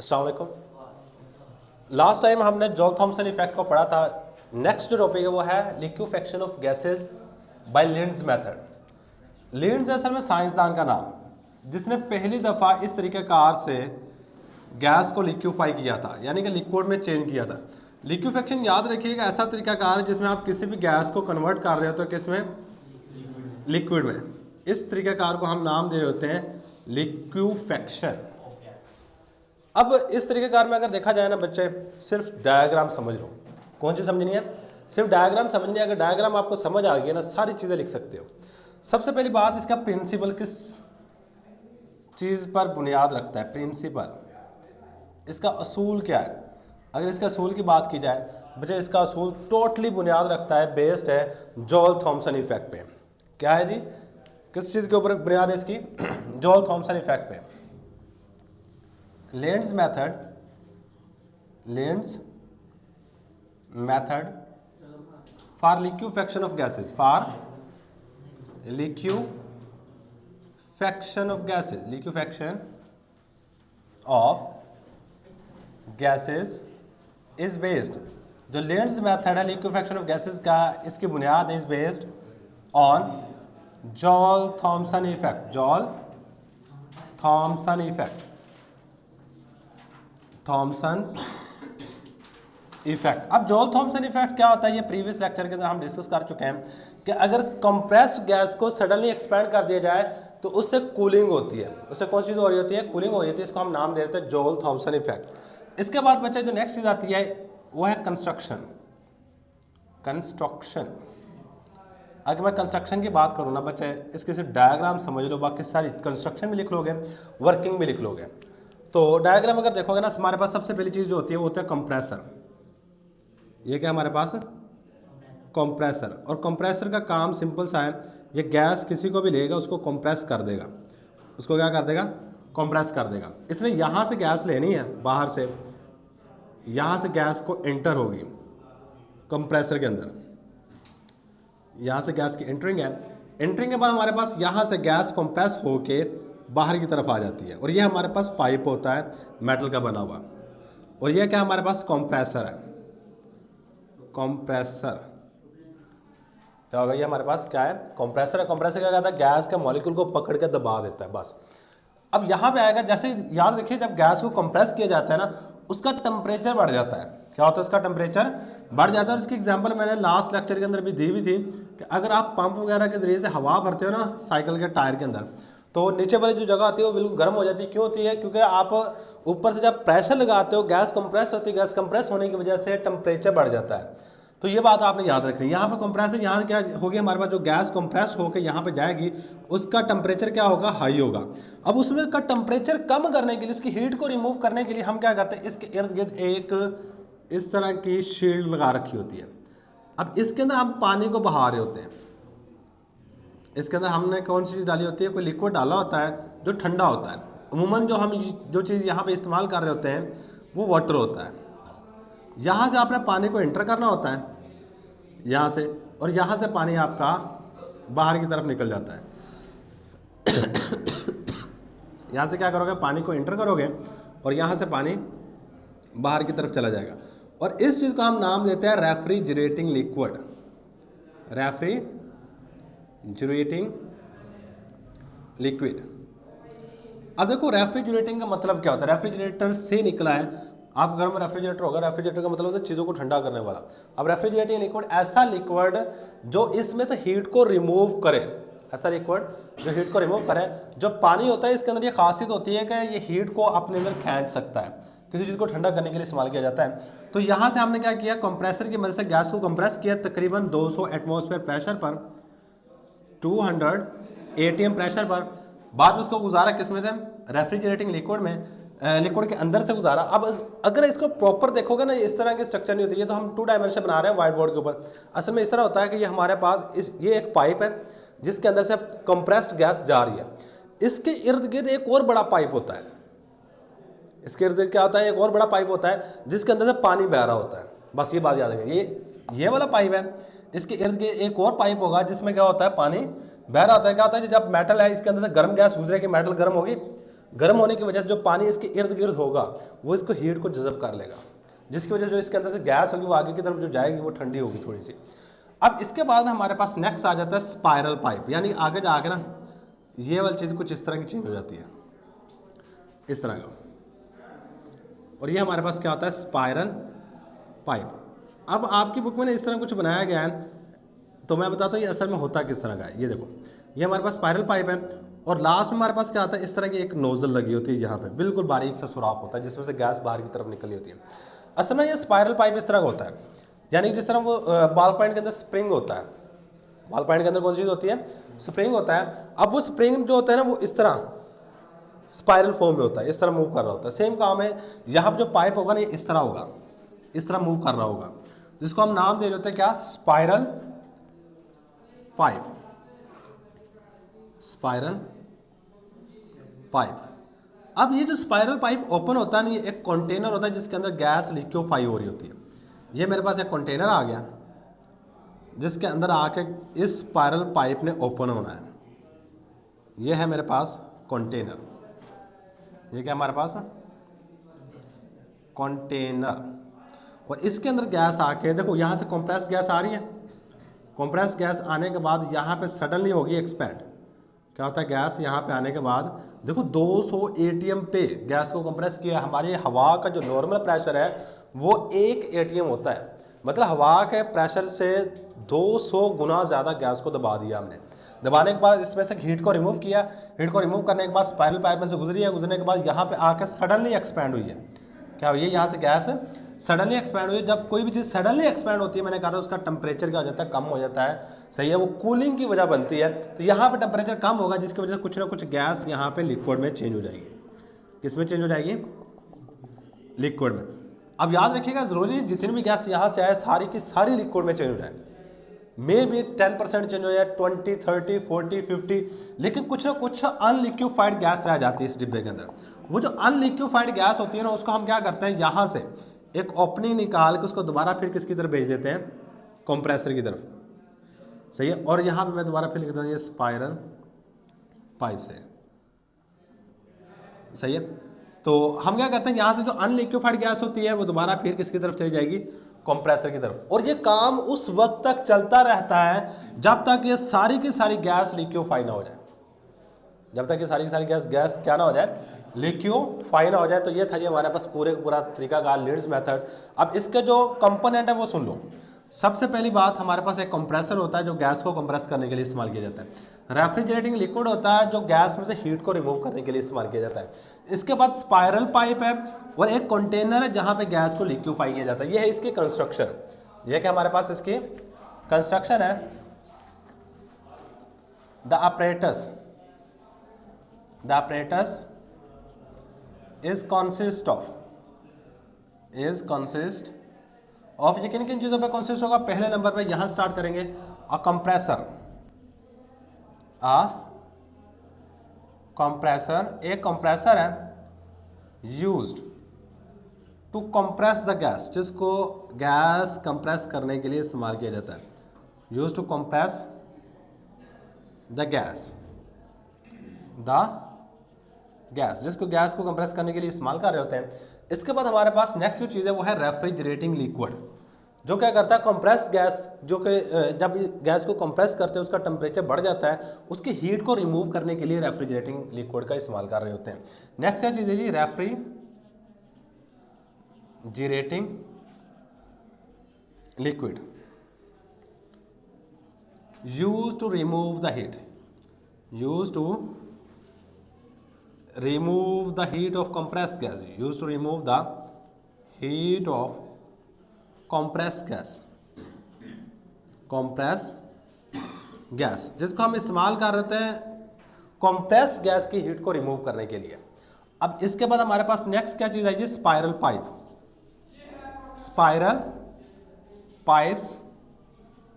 अस्सलाम वालेकुम। Last time हमने जॉल थॉमसन इफेक्ट को पढ़ा था। नेक्स्ट जो टॉपिक है वो है liquefaction of gases by Linde's method. Linde's असल में साइंसदान का नाम, जिसने पहली दफ़ा इस तरीक़ेकार से गैस को लिक्विफाई किया था, यानी कि लिक्विड में चेंज किया था। लिक्विफेक्शन याद रखिएगा, ऐसा तरीक़ाकार है जिसमें आप किसी भी गैस को कन्वर्ट कर रहे हो तो किस में, लिक्विड में। इस तरीक़ाकार को हम नाम दे रहे होते हैं लिक्विफेक्शन। अब इस तरीक़ेकार में अगर देखा जाए ना बच्चे, सिर्फ डायग्राम समझ लो। कौन सी समझनी है? सिर्फ डायग्राम समझनी है। अगर डायग्राम आपको समझ आ गई ना, सारी चीज़ें लिख सकते हो। सबसे पहली बात, इसका प्रिंसिपल किस चीज़ पर बुनियाद रखता है? प्रिंसिपल, इसका असूल क्या है? अगर इसका असूल की बात की जाए बच्चे, इसका असूल टोटली बुनियाद रखता है, बेस्ड है जॉल थॉमसन इफेक्ट पे। क्या है जी? किस चीज़ के ऊपर बुनियाद है इसकी? जॉल थॉमसन इफेक्ट पे। Linde's method for liquefaction of gases, for liquefaction of gases, liquefaction of gases is based, जो लेंड्स मेथड है लिक्विफेक्शन ऑफ गैसेस का, इसकी बुनियाद is based on Joule Thomson effect. Joule Thomson effect, Thomson's effect. अब Joule Thomson effect क्या होता है, ये प्रीवियस लेक्चर के अंदर हम डिस्कस कर चुके हैं कि अगर कंप्रेस्ड गैस को सडनली एक्सपेंड कर दिया जाए तो उससे कूलिंग होती है। उससे कौन सी चीज़ हो रही होती है? कूलिंग हो रही होती है। इसको हम नाम दे देते हैं जॉल थॉमसन इफेक्ट। इसके बाद बच्चे जो नेक्स्ट चीज़ आती है वो है कंस्ट्रक्शन। अगर मैं कंस्ट्रक्शन की बात करूँ ना बच्चे, इसके सिर्फ डायग्राम समझ लो, बाकी सारी कंस्ट्रक्शन भी लिख लोगे, वर्किंग भी लिख लोगे। तो डायग्राम अगर देखोगे ना, हमारे पास सबसे पहली चीज़ जो होती है वो होता है कंप्रेसर। ये क्या हमारे पास? कंप्रेसर। और कंप्रेसर का काम सिंपल सा है, ये गैस किसी को भी लेगा उसको कंप्रेस कर देगा। उसको क्या कर देगा? कंप्रेस कर देगा। इसने यहाँ से गैस लेनी है बाहर से, यहाँ से गैस को एंटर होगी कंप्रेसर के अंदर। यहाँ से गैस की एंटरिंग है। एंटरिंग के बाद हमारे पास यहाँ से गैस कंप्रेस होके बाहर की तरफ आ जाती है। और ये हमारे पास पाइप होता है मेटल का बना हुआ। और ये क्या हमारे पास? कंप्रेसर है। कंप्रेसर क्या होगा? ये हमारे पास क्या है? कंप्रेसर है। कंप्रेसर क्या करता है? गैस के मॉलिक्यूल को पकड़ के दबा देता है, बस। अब यहाँ पे आएगा, जैसे याद रखिए जब गैस को कंप्रेस किया जाता है ना, उसका टेम्परेचर बढ़ जाता है। क्या होता है? उसका टेम्परेचर बढ़ जाता है। और इसकी एग्जांपल मैंने लास्ट लेक्चर के अंदर भी दी हुई थी कि अगर आप पंप वगैरह के जरिए से हवा भरते हो ना साइकिल के टायर के अंदर, तो नीचे वाली जो जगह आती है वो बिल्कुल गर्म हो जाती है। क्यों होती है? क्योंकि आप ऊपर से जब प्रेशर लगाते हो, गैस कंप्रेस होती है। गैस कंप्रेस होने की वजह से टेम्परेचर बढ़ जाता है। तो ये बात आपने याद रखनी है। यहाँ पे कंप्रेसर, यहाँ क्या होगी हमारे पास, जो गैस कंप्रेस होकर यहाँ पे जाएगी उसका टेम्परेचर क्या होगा? हाई होगा। अब उसमें का टेम्परेचर कम करने के लिए, उसकी हीट को रिमूव करने के लिए हम क्या करते हैं, इसके इर्द गिर्द एक इस तरह की शील्ड लगा रखी होती है। अब इसके अंदर हम पानी को बहा रहे होते हैं। इसके अंदर हमने कौन सी चीज़ डाली होती है? कोई लिक्विड डाला होता है जो ठंडा होता है। अमूमन जो हम जो चीज़ यहाँ पे इस्तेमाल कर रहे होते हैं वो वाटर होता है। यहाँ से आपने पानी को एंटर करना होता है, यहाँ से, और यहाँ से पानी आपका बाहर की तरफ निकल जाता है। यहाँ से क्या करोगे? पानी को एंटर करोगे और यहाँ से पानी बाहर की तरफ चला जाएगा। और इस चीज़ को हम नाम देते हैं रेफ्रिजरेटिंग लिक्विड। Refrigerating liquid. अब देखो रेफ्रिजरेटिंग का मतलब क्या होता है? रेफ्रिजरेटर से निकला है। आप घर में रेफ्रिजरेटर होगा, रेफ्रिजरेटर का मतलब होता है चीज़ों को ठंडा करने वाला। अब रेफ्रिजरेटिंग लिक्विड ऐसा लिक्विड जो इसमें से हीट को रिमूव करे, ऐसा लिक्विड जो हीट को रिमूव करे। जो पानी होता है इसके अंदर ये खासियत होती है कि ये हीट को अपने अंदर खींच सकता है, किसी चीज़ को ठंडा करने के लिए इस्तेमाल किया जाता है। तो यहाँ से हमने क्या किया? कंप्रेसर की मदद से गैस को कंप्रेस किया तकरीबन 200 एटमॉस्फेयर प्रेशर पर, 200 ATM प्रेशर पर। बाद में उसको गुजारा किस में से? रेफ्रिजरेटिंग लिक्विड में, लिक्विड के अंदर से गुजारा। अब अगर इसको प्रॉपर देखोगे ना, इस तरह की स्ट्रक्चर नहीं होती है। तो हम 2 डायमेंशन बना रहे हैं व्हाइट बोर्ड के ऊपर। असल में इस तरह होता है कि ये हमारे पास ये एक पाइप है जिसके अंदर से कंप्रेस्ड गैस जा रही है। इसके इर्द गिर्द एक और बड़ा पाइप होता है। इसके इर्द गिर्द क्या होता है? एक और बड़ा पाइप होता है जिसके अंदर से पानी बह रहा होता है। बस ये बात याद रखिए। ये वाला पाइप है, इसके इर्द गिर्द एक और पाइप होगा जिसमें क्या होता है? पानी बह रहा होता है। क्या होता है? जब मेटल है इसके अंदर से गर्म गैस गुजरेगी, मेटल गर्म होगी, गर्म होने की वजह से जो पानी इसके इर्द गिर्द होगा वो इसको हीट को जज़ब कर लेगा, जिसकी वजह से जो इसके अंदर से गैस होगी वो आगे की तरफ जो जाएगी वो ठंडी होगी थोड़ी सी। अब इसके बाद हमारे पास नेक्स्ट आ जाता है स्पाइरल पाइप, यानी आगे जाके ना ये वाली चीज़ कुछ इस तरह की चेंज हो जाती है, इस तरह का, और ये हमारे पास क्या होता है स्पाइरल पाइप। अब आपकी बुक में ना इस तरह कुछ बनाया गया है, तो मैं बताता हूँ ये असल में होता किस तरह का है। ये देखो, ये हमारे पास स्पाइरल पाइप है और लास्ट में हमारे पास क्या आता है, इस तरह की एक नोजल लगी होती है, यहाँ पे बिल्कुल बारीक सा सुराख होता है जिसमें से गैस बाहर की तरफ निकली होती है। असल में ये स्पाइरल पाइप इस तरह का होता है, यानी जिस तरह वो बॉल पॉइंट के अंदर स्प्रिंग होता है, बॉल पॉइंट के अंदर कौन सी चीज़ होती है, स्प्रिंग होता है। अब वो स्प्रिंग जो होता है ना वो इस तरह स्पाइरल फॉर्म में होता है, इस तरह मूव कर रहा होता है। सेम काम है, यहाँ पर जो पाइप होगा ना ये इस तरह होगा, इस तरह मूव कर रहा होगा, जिसको हम नाम दे रहे होते हैं क्या, स्पाइरल पाइप, स्पाइरल पाइप। अब ये जो स्पाइरल पाइप ओपन होता है ना, ये एक कंटेनर होता है जिसके अंदर गैस लिक्विफाई हो रही होती है। ये मेरे पास एक कंटेनर आ गया जिसके अंदर आके इस स्पाइरल पाइप ने ओपन होना है। ये है मेरे पास कंटेनर, ये क्या हमारे पास कंटेनर, और इसके अंदर गैस आके देखो यहाँ से कंप्रेस्ड गैस आ रही है। कंप्रेस्ड गैस आने के बाद यहाँ पे सडनली होगी एक्सपैंड। क्या होता है, गैस यहाँ पे आने के बाद देखो 200 ATM पे गैस को कंप्रेस किया। हमारी हवा का जो नॉर्मल प्रेशर है वो 1 ATM होता है, मतलब हवा के प्रेशर से 200 गुना ज़्यादा गैस को दबा दिया हमने। दबाने के बाद इसमें से हीट को रिमूव किया, हीट को रिमूव करने के बाद स्पाइरल पाइप में से गुजरी है, गुजरने के बाद यहाँ पे आकर सडनली एक्सपैंड हुई है। क्या हुई है, यहाँ से गैस सडनली एक्सपैंड हुई है। जब कोई भी चीज़ सडनली एक्सपैंड होती है, मैंने कहा था उसका टेम्परेचर क्या हो जाता है, कम हो जाता है, सही है, वो कूलिंग की वजह बनती है। तो यहाँ पे टेम्परेचर कम होगा जिसकी वजह से कुछ ना कुछ गैस यहाँ पे लिक्विड में चेंज हो जाएगी। किस में चेंज हो जाएगी, लिक्विड में। अब याद रखिएगा जरूरी नहीं जितनी भी गैस यहाँ से आए सारी की सारी लिक्विड में चेंज हो जाए, मे भी 10% चेंज हो जाए, 20, 30, 40, 50, लेकिन कुछ ना कुछ अनलिक्विफाइड गैस रह जाती है इस डिब्बे के अंदर। वो जो अनलिक्विफाइड गैस होती है ना, उसको हम क्या करते हैं, यहाँ से एक ओपनिंग निकाल के उसको दोबारा फिर किसकी तरफ भेज देते हैं, कंप्रेसर की तरफ, सही है। और यहाँ पे मैं दोबारा फिर लिख देता हूँ ये स्पाइरल पाइप से, सही है। तो हम क्या करते हैं, यहाँ से जो अनलिक्विफाइड गैस होती है वो दोबारा फिर किसकी तरफ चली जाएगी, कंप्रेसर की तरफ। और ये काम उस वक्त तक चलता रहता है जब तक ये सारी की सारी गैस लिक्विफाई ना हो जाए, जब तक ये सारी की सारी गैस क्या ना हो जाए, लिक्विफाई ना हो जाए। तो ये था जी हमारे पास पूरे का पूरा तरीका का लीड्स मेथड। अब इसके जो कंपोनेंट है वो सुन लो। सबसे पहली बात, हमारे पास एक कंप्रेसर होता है जो गैस को कंप्रेस करने के लिए इस्तेमाल किया जाता है। रेफ्रिजरेटिंग लिक्विड होता है जो गैस में से हीट को रिमूव करने के लिए इस्तेमाल किया जाता है। इसके बाद स्पाइरल पाइप है और एक कंटेनर है जहाँ पे गैस को लिक्विफाई किया जाता है। ये है इसकी कंस्ट्रक्शन, ये क्या हमारे पास इसकी कंस्ट्रक्शन है। The apparatus is consist of ये किन किन चीज़ों पे कंसिस्ट होगा। पहले नंबर पे यहाँ स्टार्ट करेंगे, अ कंप्रेसर, एक कंप्रेसर है used to compress the gas, जिसको गैस कंप्रेस करने के लिए इस्तेमाल किया जाता है। Used to compress the gas, जिसको गैस को कंप्रेस करने के लिए इस्तेमाल कर रहे होते हैं। इसके बाद हमारे पास नेक्स्ट जो चीज़ है वो है रेफ्रिजरेटिंग लिक्विड, जो क्या करता है, कंप्रेस्ड गैस, जो कि जब गैस को कंप्रेस करते हैं उसका टेम्परेचर बढ़ जाता है, उसकी हीट को रिमूव करने के लिए रेफ्रिजरेटिंग लिक्विड का इस्तेमाल कर रहे होते हैं। नेक्स्ट क्या चीज़ है जी, refrigerating liquid use to remove the heat of compressed gas, used to remove the heat of compressed gas, जिसको हम इस्तेमाल कर रहे थे कंप्रेस्ड गैस की हीट को रिमूव करने के लिए। अब इसके बाद हमारे पास नेक्स्ट क्या चीज़ है जी, spiral pipes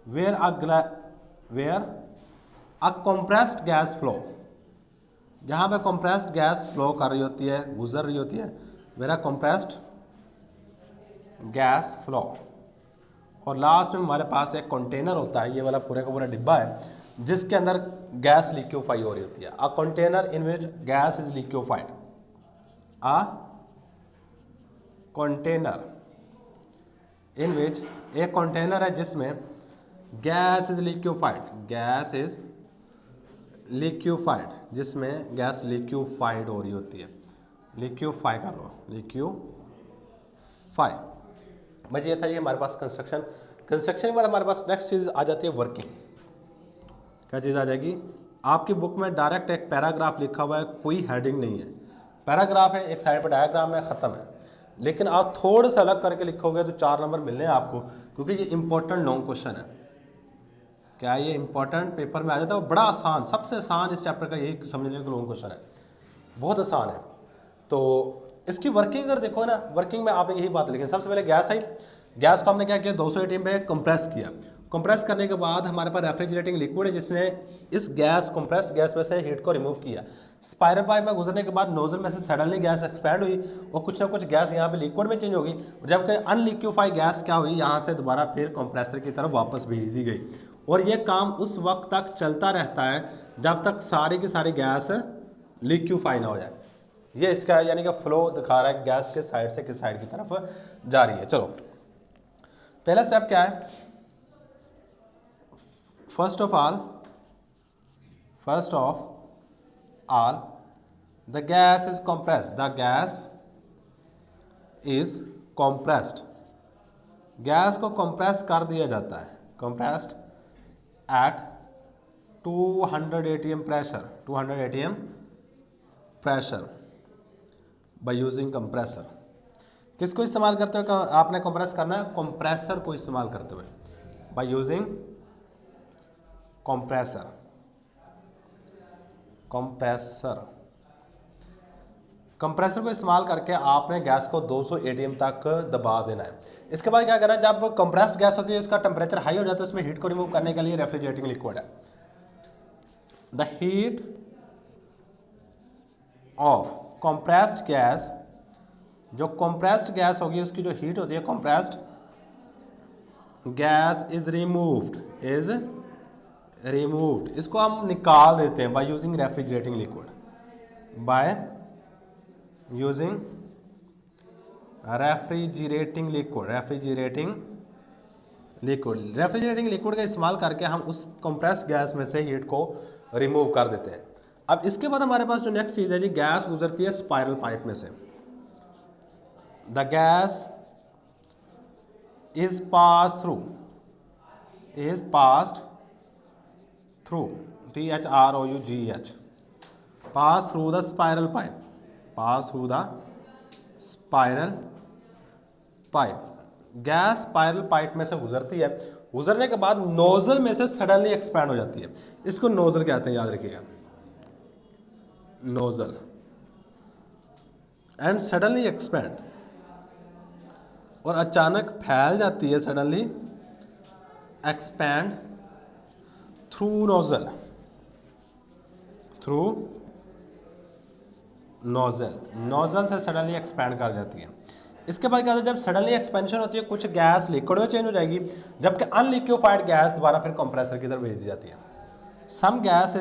where a compressed gas flow, जहाँ पे कंप्रेस्ड गैस फ्लो कर रही होती है, गुजर रही होती है, वेरा कंप्रेस्ड गैस फ्लो। और लास्ट में हमारे पास एक कंटेनर होता है, ये वाला पूरे का पूरा डिब्बा है, जिसके अंदर गैस लिक्विफाई हो रही होती है। A container in which gas is liquefied, a container in which, एक कंटेनर है जिसमें gas is liquefied, gas is liquefied, जिसमें गैस लिक्विफाइड हो रही होती है, लिक्विफाई कर लो, लिक्विफाई। बस ये था ये हमारे पास कंस्ट्रक्शन। कंस्ट्रक्शन के बाद हमारे पास नेक्स्ट चीज़ आ जाती है वर्किंग। क्या चीज़ आ जाएगी? आपकी बुक में डायरेक्ट एक पैराग्राफ लिखा हुआ है, कोई हेडिंग नहीं है, पैराग्राफ है, एक साइड पर डायग्राम है, ख़त्म है। लेकिन आप थोड़ा सा अलग करके लिखोगे तो 4 नंबर मिलने हैं आपको, क्योंकि ये इंपॉर्टेंट लॉन्ग क्वेश्चन है। क्या ये इंपॉर्टेंट पेपर में आ जाता है? वो बड़ा आसान, सबसे आसान इस चैप्टर का यही समझने का लॉन्ग क्वेश्चन है, बहुत आसान है। तो इसकी वर्किंग अगर देखो ना, वर्किंग में आप यही बात लिखें। सबसे पहले गैस आई, गैस को हमने क्या किया, 200 एटीएम पे कंप्रेस किया। कंप्रेस करने के बाद हमारे पास रेफ्रिजरेटिंग लिक्विड है जिसने इस गैस कंप्रेस्ड गैस में से हीट को रिमूव किया। स्पाइरल पाइप में गुजरने के बाद नोजल में से सडनली गैस एक्सपैंड हुई और कुछ ना कुछ गैस यहाँ पे लिक्विड में चेंज होगी, जबकि अनलिक्विफाई गैस क्या हुई, यहाँ से दोबारा फिर कंप्रेसर की तरफ वापस भेज दी गई। और ये काम उस वक्त तक चलता रहता है जब तक सारी की सारी गैस लिक्विफाई ना हो जाए। ये इसका यानी कि फ्लो दिखा रहा है गैस के साइड से किस साइड की तरफ जा रही है। चलो पहला स्टेप क्या है? First of all the gas is compressed, the gas is compressed, gas को कंप्रेस कर दिया जाता है, compressed at 200 atm pressure, 200 atm pressure by using compressor। किसको इस्तेमाल करते हुए आपने कंप्रेस करना है? कंप्रेसर को इस्तेमाल करते हुए, बाय यूजिंग कंप्रेसर, कंप्रेसर को इस्तेमाल करके आपने गैस को 200 एटीएम तक दबा देना है। इसके बाद क्या करना है, जब कंप्रेस्ड गैस होती है उसका टेम्परेचर हाई हो जाता है, उसमें हीट को रिमूव करने के लिए रेफ्रिजरेटिंग लिक्विड है। The heat of compressed gas, जो कंप्रेस्ड गैस होगी उसकी जो हीट होती है, कंप्रेस्ड गैस इज रिमूव्ड, इसको हम निकाल देते हैं by using refrigerating liquid, by using refrigerating liquid का इस्तेमाल करके हम उस कंप्रेस्ड गैस में से हीट को रिमूव कर देते हैं। अब इसके बाद हमारे पास जो नेक्स्ट चीज़ है जी, गैस गुजरती है स्पाइरल पाइप में से। The gas is pass through, THROUGH, pass through the spiral pipe, gas spiral pipe में से गुजरती है। गुजरने के बाद नोजल में से सडनली एक्सपैंड हो जाती है, इसको नोजल कहते हैं, याद रखिएगा, नोजल। एंड सडनली एक्सपैंड, और अचानक फैल जाती है, सडनली एक्सपैंड थ्रू नोजल से सडनली एक्सपैंड कर जाती है। इसके बाद क्या होता है, जब सडनली एक्सपेंशन होती है कुछ गैस लिक्विड में चेंज हो जाएगी, जबकि अनलिक्विफाइड गैस दोबारा फिर कंप्रेसर की तरफ भेज दी जाती है। सम गैस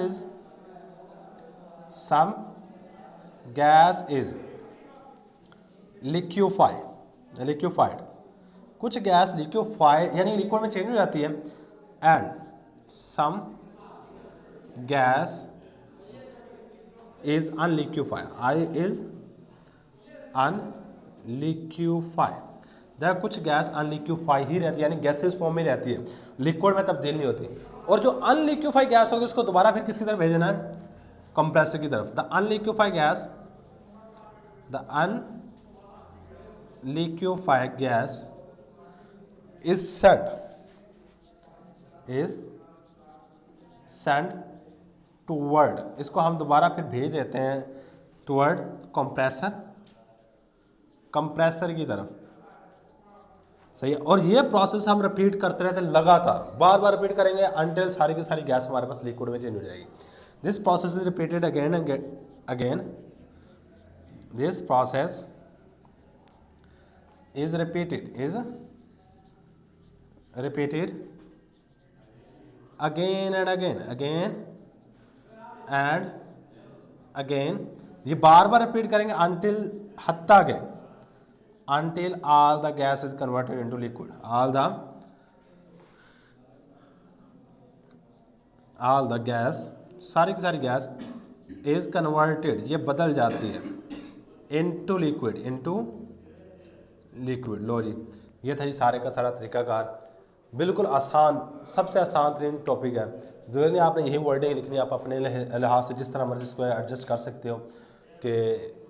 इज लिक्विफाइड, कुछ गैस लिक्विफाइड यानी लिक्विड में चेंज हो जाती है, एंड सम गैस इज अनलिक्विफाइड, जब कुछ गैस अनलिक्विफाई ही रहती है यानी गैसेस फॉर्म में रहती है, लिक्विड में तब्दील नहीं होती। और जो अनलिक्विफाई गैस होगी उसको दोबारा फिर किसकी तरफ भेजना है? कंप्रेसर की तरफ। The unliquefied gas is send toward, इसको हम दोबारा फिर भेज देते हैं टूवर्ड कंप्रेसर की तरफ। सही है। और ये प्रोसेस हम रिपीट करते रहते हैं लगातार, बार बार रिपीट करेंगे अंटिल सारी की सारी गैस हमारे पास लिक्विड में चेंज हो जाएगी। This process is repeated again and again, this process is repeated again and again, ये बार बार रिपीट करेंगे until हत्ता के until all the gas is converted into liquid, all the gas, सारी की सारी गैस is converted, ये बदल जाती है into liquid। लो जी, ये था जी सारे का सारा तरीकाकार। बिल्कुल आसान, सबसे आसान तरीन टॉपिक है। ज़रूरी नहीं आपने यही वर्डिंग लिखनी, आप अपने लिहाज से जिस तरह मर्जी इसको एडजस्ट कर सकते हो कि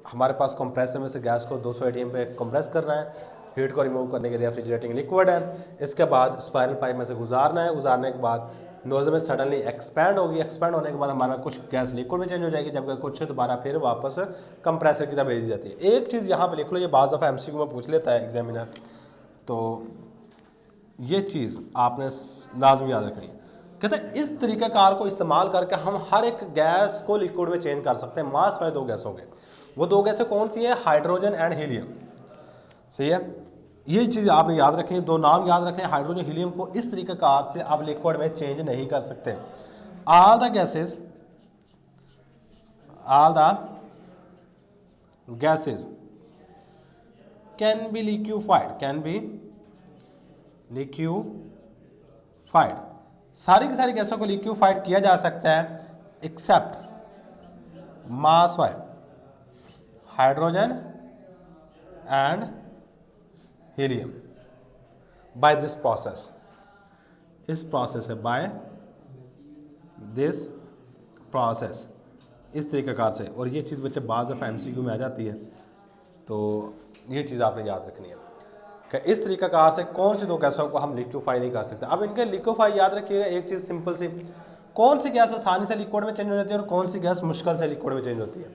हमारे पास कंप्रेसर में से गैस को 200 ATM पे कंप्रेस करना है, हीट को रिमूव करने के लिए रेफ्रिजरेटिंग लिक्विड है, इसके बाद स्पायरल पाइप में से गुजारना है, गुजारने के बाद नोजल में सडनली एक्सपैंड होगी, एक्सपैंड होने के बाद हमारा कुछ गैस लिक्विड में चेंज हो जाएगी, जबकि कुछ दोबारा फिर वापस कंप्रेसर की तरफ भेज दी जाती है। एक चीज़ यहाँ पे लिख लो, ये बाज़ दफ़ा MCQ में पूछ लेता है एग्जामिनर, तो ये चीज़ आपने लाजमी याद रखनी है। कहते हैं इस तरीक़ाकार को इस्तेमाल करके हम हर एक गैस को लिक्विड में चेंज कर सकते हैं। मास में 2 गैस हो गए, वो 2 गैसें कौन सी हैं? Hydrogen and helium. सही है, ये चीज़ आपने याद रखनी है, 2 नाम याद रखने हैं। हाइड्रोजन हीलियम को इस तरीक़ाकार से आप लिक्विड में चेंज नहीं कर सकते। All the gases can be liquefied, सारी की सारी गैसों को लिक्यूफाइड किया जा सकता है except mass wise hydrogen and helium by this process. इस प्रोसेस है बाय दिस प्रोसेस, इस तरीक़ाकार से। और ये चीज़ बच्चे बाज़ दफ़ा MCQ में आ जाती है, तो ये चीज़ आपने याद रखनी है कि इस तरीक़ाकार से कौन सी 2 गैसों को हम लिक्विफाई नहीं कर सकते। अब इनके लिक्विफाई याद रखिएगा, एक चीज़ सिंपल सी, कौन सी गैस आसानी से लिक्विड में चेंज हो जाती है और कौन सी गैस मुश्किल से लिक्विड में चेंज होती है।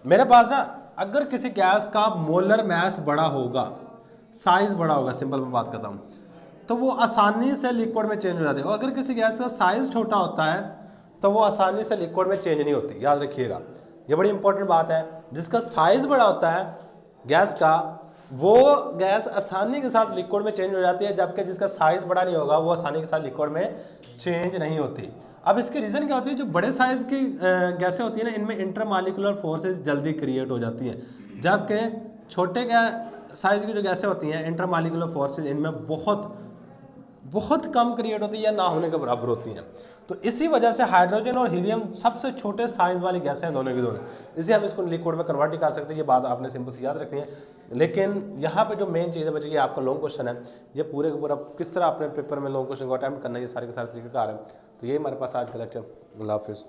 मेरे पास ना, अगर किसी गैस का मोलर मास बड़ा होगा, साइज़ बड़ा होगा, सिंपल मैं बात करता हूँ, तो वो आसानी से लिक्विड में चेंज हो जाती है। और अगर किसी गैस का साइज़ छोटा होता है तो वो आसानी से लिक्विड में चेंज नहीं होती। याद रखिएगा, ये बड़ी इंपॉर्टेंट बात है। जिसका साइज़ बड़ा होता है गैस का, वो गैस आसानी के साथ लिक्विड में चेंज हो जाती है, जबकि जिसका साइज़ बड़ा नहीं होगा वो आसानी के साथ लिक्विड में चेंज नहीं होती। अब इसकी रीज़न क्या होती है? जो बड़े साइज़ की गैसें होती हैं ना, इनमें इंटरमॉलिक्यूलर फोर्सेस जल्दी क्रिएट हो जाती हैं, जबकि छोटे साइज़ की जो गैसें होती हैं, इंटरमॉलिक्यूलर फोर्सेस इनमें बहुत कम क्रिएट होती है या ना होने के बराबर होती हैं। तो इसी वजह से हाइड्रोजन और हीलियम सबसे छोटे साइज़ वाली गैसें हैं दोनों की दोनों, इसलिए हम इसको लिक्विड में कन्वर्ट नहीं कर सकते। ये बात आपने सिंपल से याद रखनी है। लेकिन यहाँ पे जो मेन चीज़ है बच्चे, ये आपका लॉन्ग क्वेश्चन है, ये पूरे का पूरा किस तरह अपने पेपर में लॉन्ग क्वेश्चन को अटैम्प्ट करना है, ये सारे के सारे तरीक़ेकार है। तो ये हमारे पास आज का लेक्चर। अल्लाह हाफिज़।